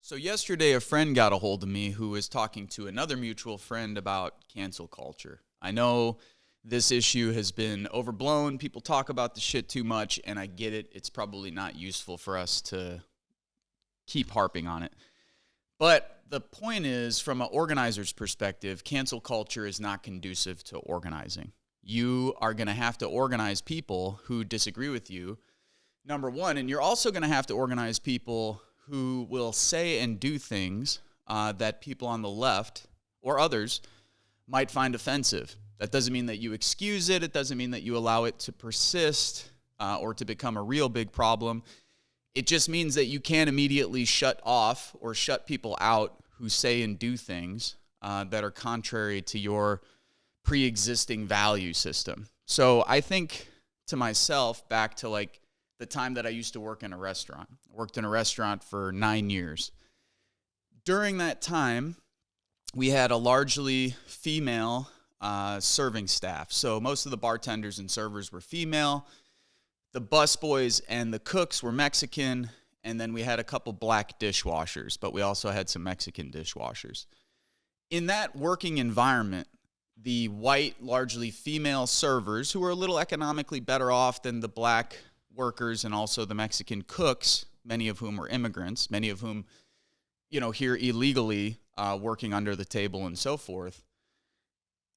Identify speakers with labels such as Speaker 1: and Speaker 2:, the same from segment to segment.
Speaker 1: So yesterday, a friend got a hold of me who was talking to another mutual friend about cancel culture. I know this issue has been overblown. People talk about the shit too much, and I get it. It's probably not useful for us to keep harping on it. But the point is, from an organizer's perspective, cancel culture is not conducive to organizing. You are going to have to organize people who disagree with you, number one, and you're also going to have to organize people who will say and do things that people on the left or others might find offensive. That doesn't mean that you excuse it. It doesn't mean that you allow it to persist or to become a real big problem. It just means that you can't immediately shut off or shut people out who say and do things that are contrary to your pre-existing value system. So I think to myself, back to like the time that I used to work in a restaurant. I worked in a restaurant for 9 years. During that time, we had a largely female serving staff. So most of the bartenders and servers were female. The busboys and the cooks were Mexican. And then we had a couple black dishwashers, but we also had some Mexican dishwashers. In that working environment, the white, largely female servers, who were a little economically better off than the black workers and also the Mexican cooks, many of whom were immigrants, many of whom, here illegally working under the table and so forth.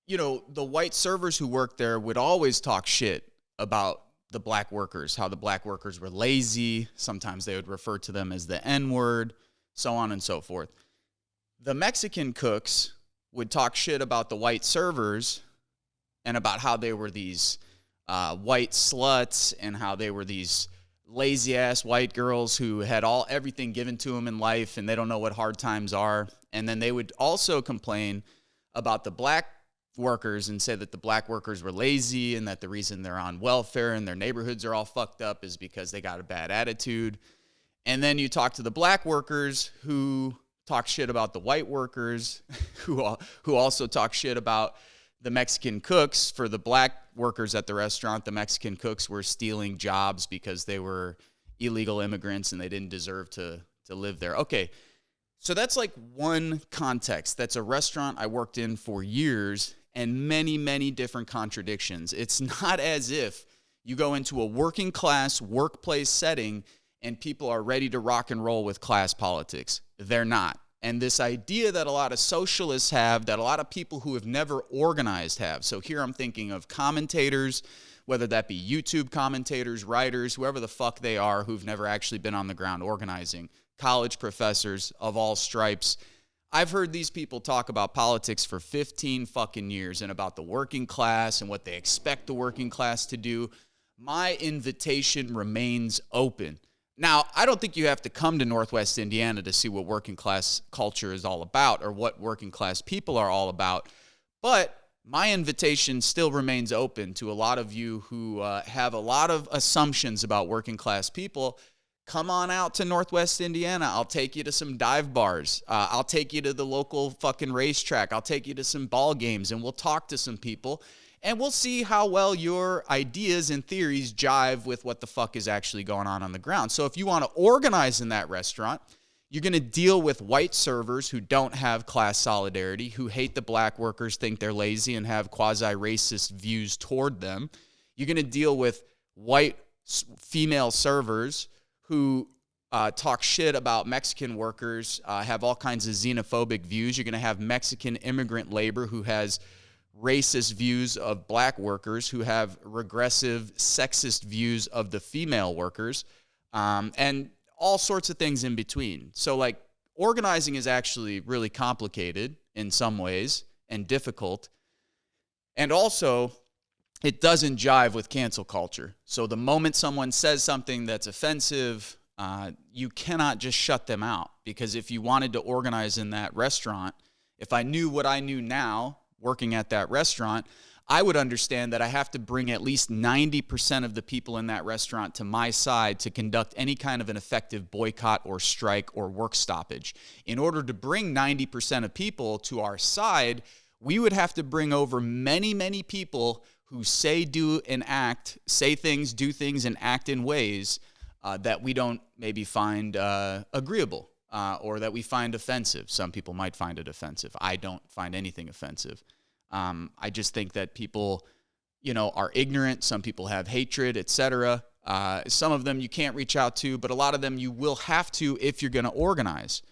Speaker 1: The white servers who worked there would always talk shit about the black workers, how the black workers were lazy. Sometimes they would refer to them as the N-word, so on and so forth. The Mexican cooks would talk shit about the white servers and about how they were these white sluts and how they were these lazy-ass white girls who had everything given to them in life and they don't know what hard times are. And then they would also complain about the black workers and say that the black workers were lazy and that the reason they're on welfare and their neighborhoods are all fucked up is because they got a bad attitude. And then you talk to the black workers who talk shit about the white workers who also talk shit about the Mexican cooks. For the black workers at the restaurant, the Mexican cooks were stealing jobs because they were illegal immigrants and they didn't deserve to live there. Okay, so that's like one context. That's a restaurant I worked in for years and many, many different contradictions. It's not as if you go into a working class workplace setting and people are ready to rock and roll with class politics. They're not. And this idea that a lot of socialists have, that a lot of people who have never organized have. So here I'm thinking of commentators, whether that be YouTube commentators, writers, whoever the fuck they are who've never actually been on the ground organizing, college professors of all stripes. I've heard these people talk about politics for 15 fucking years and about the working class and what they expect the working class to do. My invitation remains open. Now, I don't think you have to come to Northwest Indiana to see what working class culture is all about or what working class people are all about, but my invitation still remains open to a lot of you who have a lot of assumptions about working class people. Come on out to Northwest Indiana. I'll take you to some dive bars. I'll take you to the local fucking racetrack. I'll take you to some ball games, and we'll talk to some people. And we'll see how well your ideas and theories jive with what the fuck is actually going on the ground. So if you want to organize in that restaurant, you're going to deal with white servers who don't have class solidarity, who hate the black workers, think they're lazy, and have quasi-racist views toward them. You're going to deal with white female servers who talk shit about Mexican workers, have all kinds of xenophobic views. You're going to have Mexican immigrant labor who has racist views of black workers, who have regressive, sexist views of the female workers, and all sorts of things in between. So, like, organizing is actually really complicated in some ways and difficult. And also, it doesn't jive with cancel culture. So the moment someone says something that's offensive, you cannot just shut them out. Because if you wanted to organize in that restaurant, if I knew what I knew now, working at that restaurant, I would understand that I have to bring at least 90% of the people in that restaurant to my side to conduct any kind of an effective boycott or strike or work stoppage. In order to bring 90% of people to our side, we would have to bring over many, many people who say, do, and act, say things, do things, and act in ways that we don't maybe find agreeable. or that we find offensive. Some people might find it offensive. I don't find anything offensive. I just think that people, are ignorant. Some people have hatred, etc. Some of them you can't reach out to, but a lot of them you will have to if you're going to organize.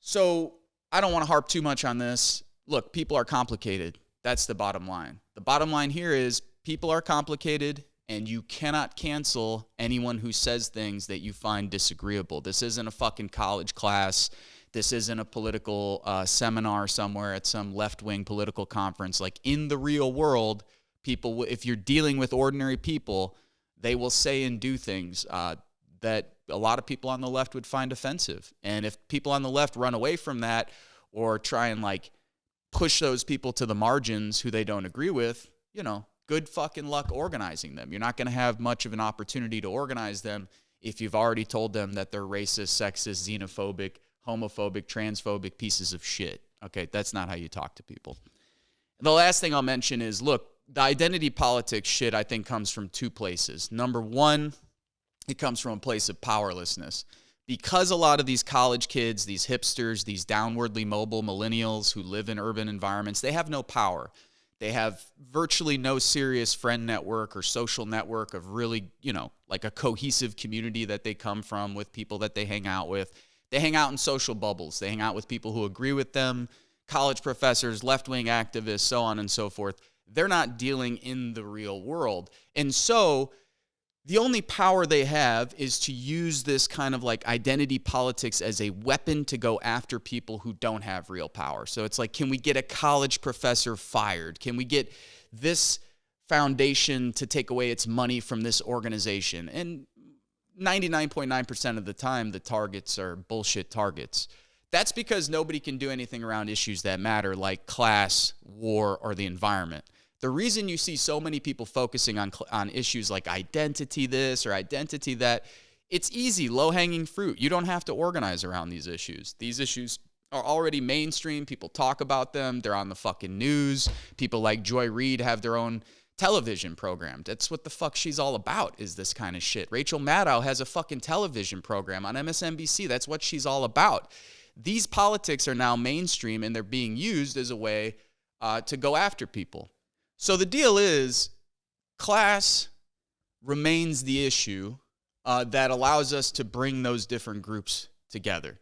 Speaker 1: So I don't want to harp too much on this. Look, people are complicated. That's the bottom line. The bottom line here is people are complicated, and you cannot cancel anyone who says things that you find disagreeable. This isn't a fucking college class. This isn't a political seminar somewhere at some left-wing political conference. Like, in the real world, people, if you're dealing with ordinary people, they will say and do things that a lot of people on the left would find offensive. And if people on the left run away from that or try and push those people to the margins who they don't agree with, good fucking luck organizing them. You're not going to have much of an opportunity to organize them if you've already told them that they're racist, sexist, xenophobic, homophobic, transphobic pieces of shit. Okay, that's not how you talk to people. And the last thing I'll mention is, look, the identity politics shit I think comes from two places. Number one, it comes from a place of powerlessness. Because a lot of these college kids, these hipsters, these downwardly mobile millennials who live in urban environments, they have no power. They have virtually no serious friend network or social network of really, a cohesive community that they come from with people that they hang out with. They hang out in social bubbles. They hang out with people who agree with them, college professors, left-wing activists, so on and so forth. They're not dealing in the real world. And so the only power they have is to use this kind of identity politics as a weapon to go after people who don't have real power. So it's can we get a college professor fired? Can we get this foundation to take away its money from this organization? And 99.9% of the time, the targets are bullshit targets. That's because nobody can do anything around issues that matter, like class, war, or the environment. The reason you see so many people focusing on issues like identity this or identity that, it's easy, low-hanging fruit. You don't have to organize around these issues. These issues are already mainstream. People talk about them. They're on the fucking news. People like Joy Reid have their own television program. That's what the fuck she's all about, is this kind of shit. Rachel Maddow has a fucking television program on MSNBC. That's what she's all about. These politics are now mainstream, and they're being used as a way to go after people. So the deal is, class remains the issue that allows us to bring those different groups together.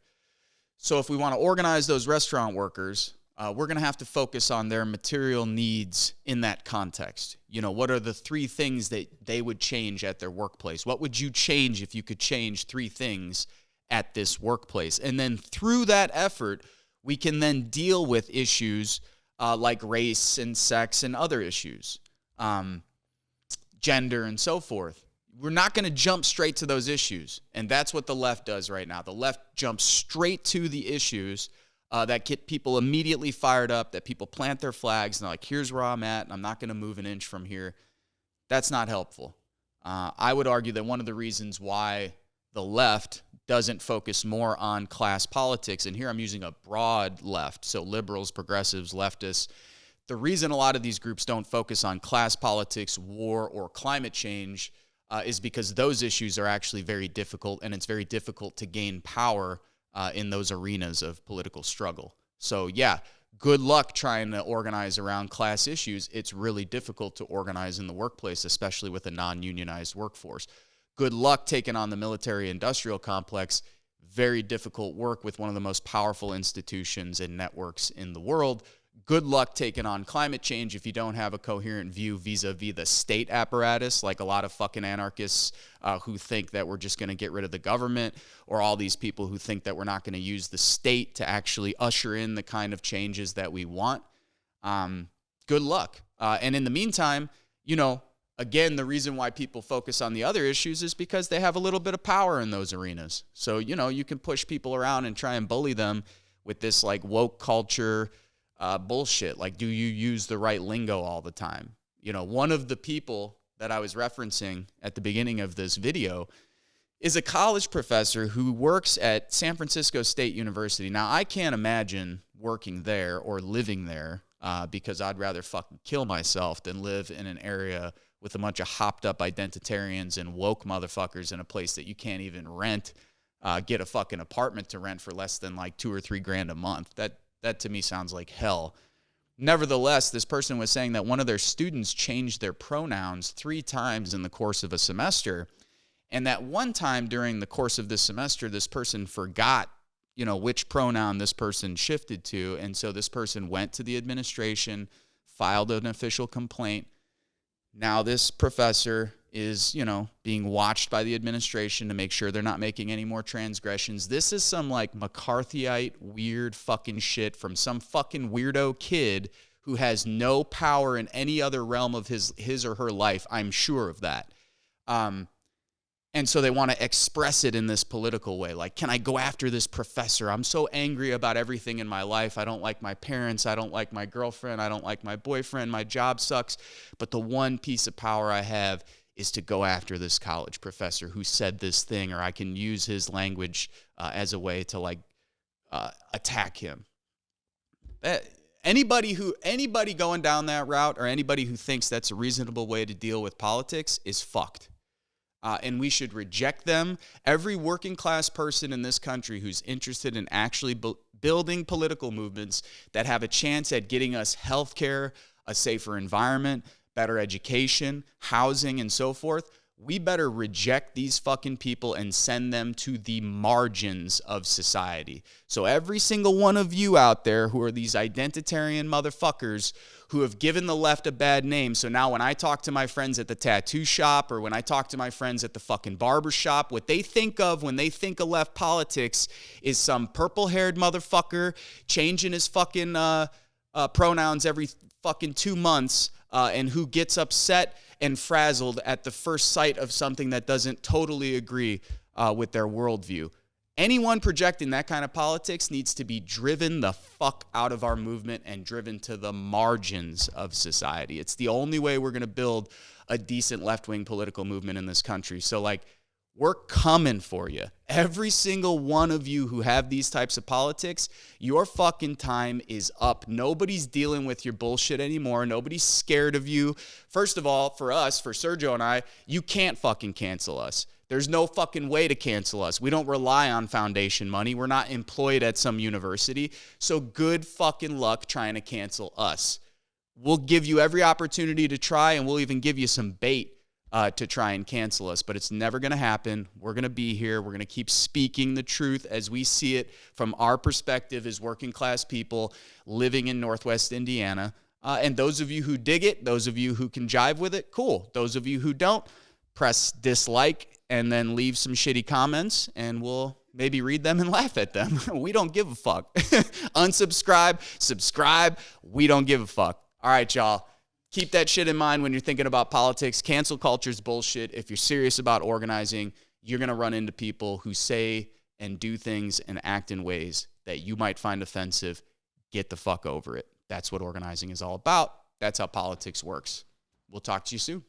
Speaker 1: So if we want to organize those restaurant workers, we're going to have to focus on their material needs in that context. What are the 3 things that they would change at their workplace? What would you change if you could change 3 things at this workplace? And then through that effort, we can then deal with issues like race and sex and other issues, gender and so forth. We're not going to jump straight to those issues. And that's what the left does right now. The left jumps straight to the issues that get people immediately fired up, that people plant their flags and they're like, here's where I'm at, and I'm not going to move an inch from here. That's not helpful. I would argue that one of the reasons why the left doesn't focus more on class politics, and here I'm using a broad left, so liberals, progressives, leftists. The reason a lot of these groups don't focus on class politics, war, or climate change is because those issues are actually very difficult, and it's very difficult to gain power in those arenas of political struggle. So yeah, good luck trying to organize around class issues. It's really difficult to organize in the workplace, especially with a non-unionized workforce. Good luck taking on the military-industrial complex. Very difficult work with one of the most powerful institutions and networks in the world. Good luck taking on climate change if you don't have a coherent view vis-a-vis the state apparatus, like a lot of fucking anarchists who think that we're just going to get rid of the government, or all these people who think that we're not going to use the state to actually usher in the kind of changes that we want. Good luck. And in the meantime, again, the reason why people focus on the other issues is because they have a little bit of power in those arenas. So, you can push people around and try and bully them with this woke culture bullshit. Do you use the right lingo all the time? One of the people that I was referencing at the beginning of this video is a college professor who works at San Francisco State University. Now, I can't imagine working there or living there because I'd rather fucking kill myself than live in an area with a bunch of hopped up identitarians and woke motherfuckers in a place that you can't even rent get a fucking apartment to rent for less than like $2 or $3 grand a month. That to me sounds like hell. Nevertheless, this person was saying that one of their students changed their pronouns 3 times in the course of a semester. And that one time during the course of this semester, this person forgot, which pronoun this person shifted to. And so this person went to the administration, filed an official complaint. Now this professor is, being watched by the administration to make sure they're not making any more transgressions. This is some like McCarthyite weird fucking shit from some fucking weirdo kid who has no power in any other realm of his or her life. I'm sure of that. And so they want to express it in this political way. Like, can I go after this professor? I'm so angry about everything in my life. I don't like my parents. I don't like my girlfriend. I don't like my boyfriend. My job sucks. But the one piece of power I have is to go after this college professor who said this thing, or I can use his language as a way to attack him. Anybody going down that route, or anybody who thinks that's a reasonable way to deal with politics, is fucked. And we should reject them. Every working class person in this country who's interested in actually building political movements that have a chance at getting us healthcare, a safer environment, better education, housing, and so forth, we better reject these fucking people and send them to the margins of society. So every single one of you out there who are these identitarian motherfuckers who have given the left a bad name, so now when I talk to my friends at the tattoo shop, or when I talk to my friends at the fucking barber shop, what they think of when they think of left politics is some purple-haired motherfucker changing his fucking pronouns every fucking 2 months, and who gets upset and frazzled at the first sight of something that doesn't totally agree with their worldview. Anyone projecting that kind of politics needs to be driven the fuck out of our movement and driven to the margins of society. It's the only way we're going to build a decent left-wing political movement in this country. So, we're coming for you. Every single one of you who have these types of politics, your fucking time is up. Nobody's dealing with your bullshit anymore. Nobody's scared of you. First of all, for us, for Sergio and I, you can't fucking cancel us. There's no fucking way to cancel us. We don't rely on foundation money. We're not employed at some university. So good fucking luck trying to cancel us. We'll give you every opportunity to try, and we'll even give you some bait to try and cancel us, but it's never going to happen. We're going to be here. We're going to keep speaking the truth as we see it from our perspective as working class people living in Northwest Indiana. And those of you who dig it, those of you who can jive with it, cool. Those of you who don't, press dislike and then leave some shitty comments, and we'll maybe read them and laugh at them. We don't give a fuck. Unsubscribe, subscribe. We don't give a fuck. All right, y'all. Keep that shit in mind when you're thinking about politics. Cancel culture's bullshit. If you're serious about organizing, you're going to run into people who say and do things and act in ways that you might find offensive. Get the fuck over it. That's what organizing is all about. That's how politics works. We'll talk to you soon.